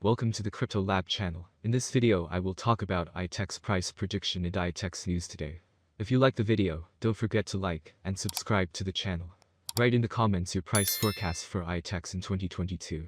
Welcome to the Crypto Lab channel. In this video I will talk about IOTX price prediction and IOTX news today. If you like the video, don't forget to like and subscribe to the channel. Write in the comments your price forecast for IOTX in 2022.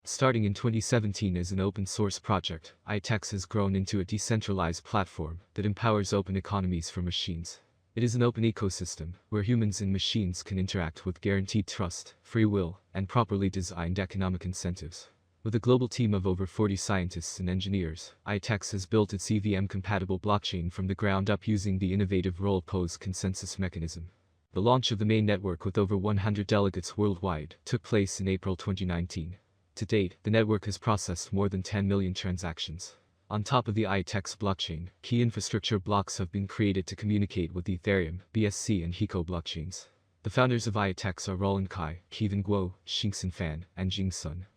Starting in 2017 as an open source project, IOTX has grown into a decentralized platform that empowers open economies for machines. It is an open ecosystem where humans and machines can interact with guaranteed trust, free will, and properly designed economic incentives. With a global team of over 40 scientists and engineers, IOTX has built its EVM-compatible blockchain from the ground up using the innovative role-pose consensus mechanism. The launch of the main network with over 100 delegates worldwide took place in April 2019. To date, the network has processed more than 10 million transactions. On top of the IOTX blockchain, key infrastructure blocks have been created to communicate with Ethereum, BSC and Hiko blockchains. The founders of IOTX are Roland Kai, Kevin Guo, Xingxin Fan, and Jing Sun.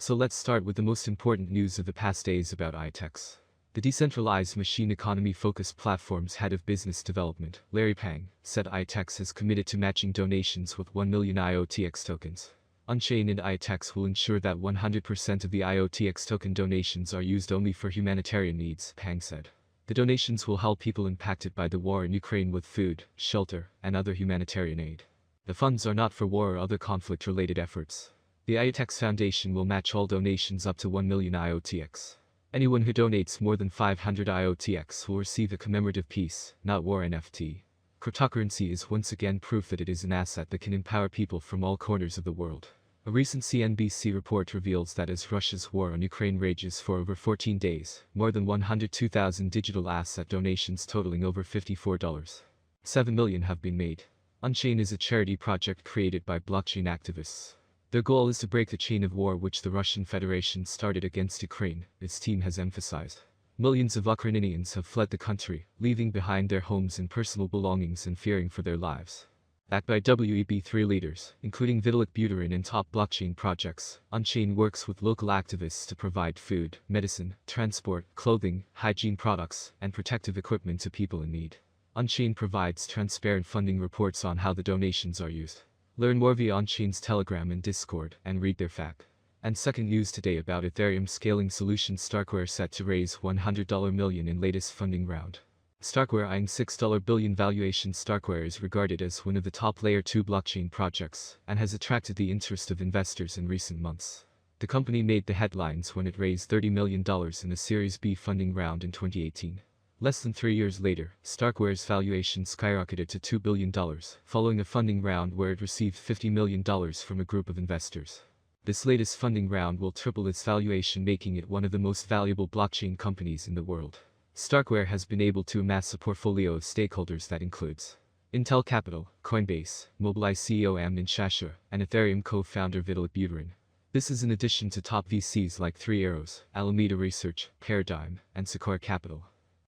So let's start with the most important news of the past days about IOTX. The decentralized machine economy-focused platform's head of business development, Larry Pang, said IOTX has committed to matching donations with 1 million IOTX tokens. On-chain and IOTX will ensure that 100% of the IOTX token donations are used only for humanitarian needs, Pang said. The donations will help people impacted by the war in Ukraine with food, shelter, and other humanitarian aid. The funds are not for war or other conflict-related efforts. The IOTX Foundation will match all donations up to 1 million IOTX. Anyone who donates more than 500 IOTX will receive a commemorative piece, not war NFT. Cryptocurrency is once again proof that it is an asset that can empower people from all corners of the world. A recent CNBC report reveals that as Russia's war on Ukraine rages for over 14 days, more than 102,000 digital asset donations totaling over $54.7 million have been made. On-chain is a charity project created by blockchain activists. Their goal is to break the chain of war which the Russian Federation started against Ukraine, its team has emphasized. Millions of Ukrainians have fled the country, leaving behind their homes and personal belongings and fearing for their lives. Backed by Web3 leaders, including Vitalik Buterin and top blockchain projects, On-chain works with local activists to provide food, medicine, transport, clothing, hygiene products, and protective equipment to people in need. On-chain provides transparent funding reports on how the donations are used. Learn more via On-chain's Telegram and Discord, and read their FAQ. And second news today about Ethereum scaling solution Starkware set to raise $100 million in latest funding round. Starkware eyeing $6 billion valuation. Starkware is regarded as one of the top Layer 2 blockchain projects, and has attracted the interest of investors in recent months. The company made the headlines when it raised $30 million in a Series B funding round in 2018. Less than 3 years later, Starkware's valuation skyrocketed to $2 billion, following a funding round where it received $50 million from a group of investors. This latest funding round will triple its valuation, making it one of the most valuable blockchain companies in the world. Starkware has been able to amass a portfolio of stakeholders that includes Intel Capital, Coinbase, Mobileye CEO Amnon Shasha, and Ethereum co-founder Vitalik Buterin. This is in addition to top VCs like 3 Arrows, Alameda Research, Paradigm, and Sequoia Capital.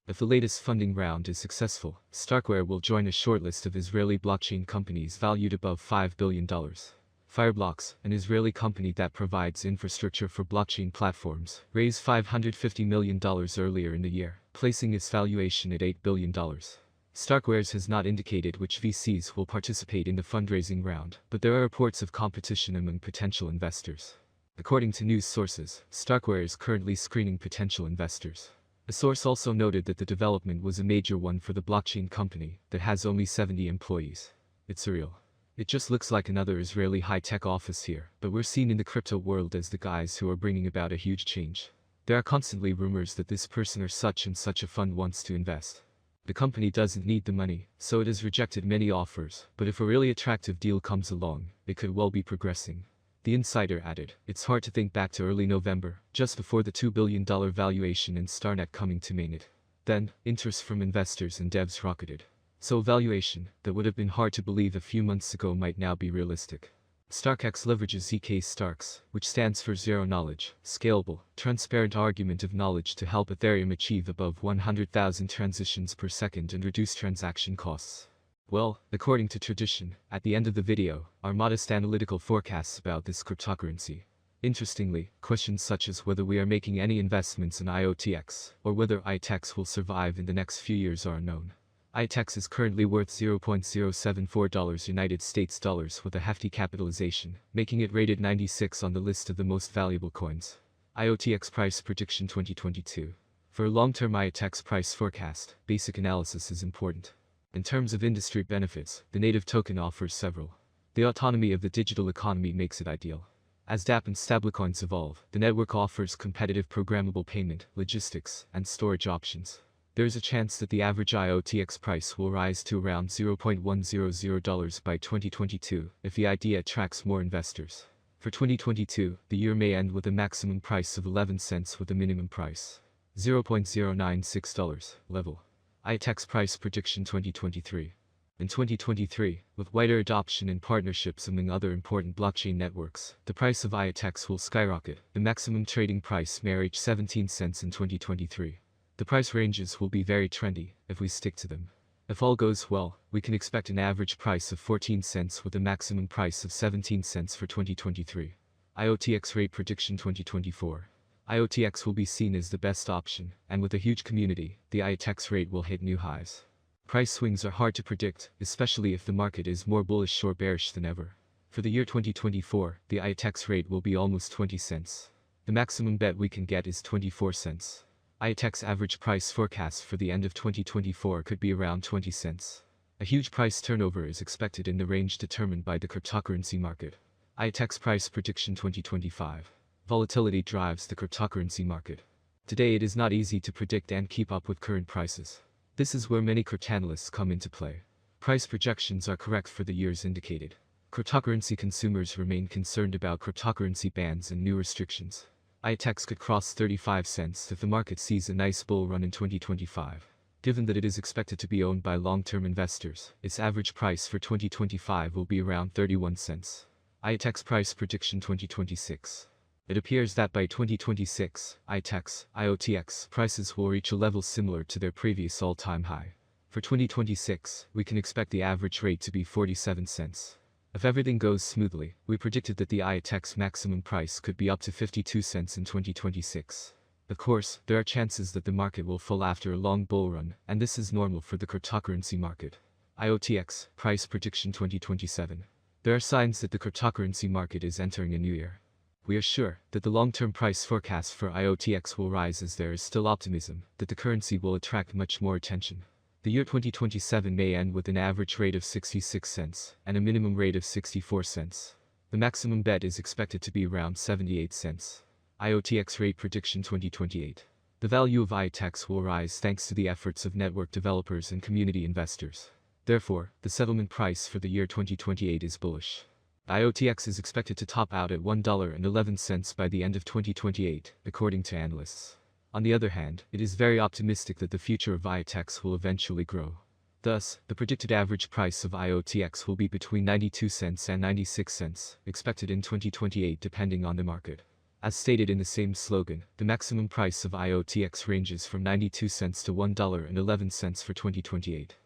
If the latest funding round is successful, Starkware will join a shortlist of Israeli blockchain companies valued above $5 billion. Fireblocks, an Israeli company that provides infrastructure for blockchain platforms, raised $550 million earlier in the year, placing its valuation at $8 billion. Starkwares has not indicated which VCs will participate in the fundraising round, but there are reports of competition among potential investors. According to news sources, Starkware is currently screening potential investors. A source also noted that the development was a major one for the blockchain company that has only 70 employees. It's surreal. It just looks like another Israeli high-tech office here, but we're seen in the crypto world as the guys who are bringing about a huge change. There are constantly rumors that this person or such and such a fund wants to invest. The company doesn't need the money, so it has rejected many offers, but if a really attractive deal comes along, it could well be progressing. The insider added, it's hard to think back to early November, just before the $2 billion valuation and Starnet coming to mainnet. Then, interest from investors and devs rocketed. So valuation, that would have been hard to believe a few months ago might now be realistic. StarkX leverages ZK Starks, which stands for Zero Knowledge, Scalable, Transparent Argument of Knowledge to help Ethereum achieve above 100,000 transitions per second and reduce transaction costs. Well, according to tradition, at the end of the video, are modest analytical forecasts about this cryptocurrency. Interestingly, questions such as whether we are making any investments in IOTX, or whether IOTX will survive in the next few years are unknown. IOTX is currently worth $0.074 United States dollars with a hefty capitalization, making it rated 96 on the list of the most valuable coins. IOTX Price Prediction 2022. For a long-term IOTX price forecast, basic analysis is important. In terms of industry benefits, the native token offers several. The autonomy of the digital economy makes it ideal. As dApp and stablecoins evolve, the network offers competitive programmable payment, logistics, and storage options. There is a chance that the average IOTX price will rise to around $0.100 by 2022 if the idea attracts more investors. For 2022, the year may end with a maximum price of 11 cents with a minimum price $0.096 level. IOTX Price Prediction 2023. In 2023, with wider adoption and partnerships among other important blockchain networks, the price of IOTX will skyrocket. The maximum trading price may reach 17 cents in 2023. The price ranges will be very trendy if we stick to them. If all goes well, we can expect an average price of 14 cents with a maximum price of 17 cents for 2023. IOTX Rate Prediction 2024. IOTX will be seen as the best option, and with a huge community, the IOTX rate will hit new highs. Price swings are hard to predict, especially if the market is more bullish or bearish than ever. For the year 2024, the IOTX rate will be almost 20 cents. The maximum bet we can get is 24 cents. IOTX average price forecast for the end of 2024 could be around 20 cents. A huge price turnover is expected in the range determined by the cryptocurrency market. IOTX Price Prediction 2025. Volatility drives the cryptocurrency market. Today it is not easy to predict and keep up with current prices. This is where many cryptanalysts come into play. Price projections are correct for the years indicated. Cryptocurrency consumers remain concerned about cryptocurrency bans and new restrictions. IOTX could cross 35 cents if the market sees a nice bull run in 2025. Given that it is expected to be owned by long-term investors, its average price for 2025 will be around 31 cents. IOTX Price Prediction 2026. It appears that by 2026, IOTX prices will reach a level similar to their previous all-time high. For 2026, we can expect the average rate to be 47 cents. If everything goes smoothly, we predicted that the IOTX maximum price could be up to 52 cents in 2026. Of course, there are chances that the market will fall after a long bull run, and this is normal for the cryptocurrency market. IOTX Price Prediction 2027. There are signs that the cryptocurrency market is entering a new year. We are sure that the long-term price forecast for IOTX will rise as there is still optimism that the currency will attract much more attention. The year 2027 may end with an average rate of 66 cents and a minimum rate of 64 cents. The maximum bet is expected to be around 78 cents. IOTX Rate Prediction 2028. The value of IOTX will rise thanks to the efforts of network developers and community investors. Therefore, the settlement price for the year 2028 is bullish. IOTX is expected to top out at $1.11 by the end of 2028, according to analysts. On the other hand, it is very optimistic that the future of IOTX will eventually grow. Thus, the predicted average price of IOTX will be between 92 cents and 96 cents, expected in 2028 depending on the market. As stated in the same slogan, the maximum price of IOTX ranges from 92 cents to $1.11 for 2028.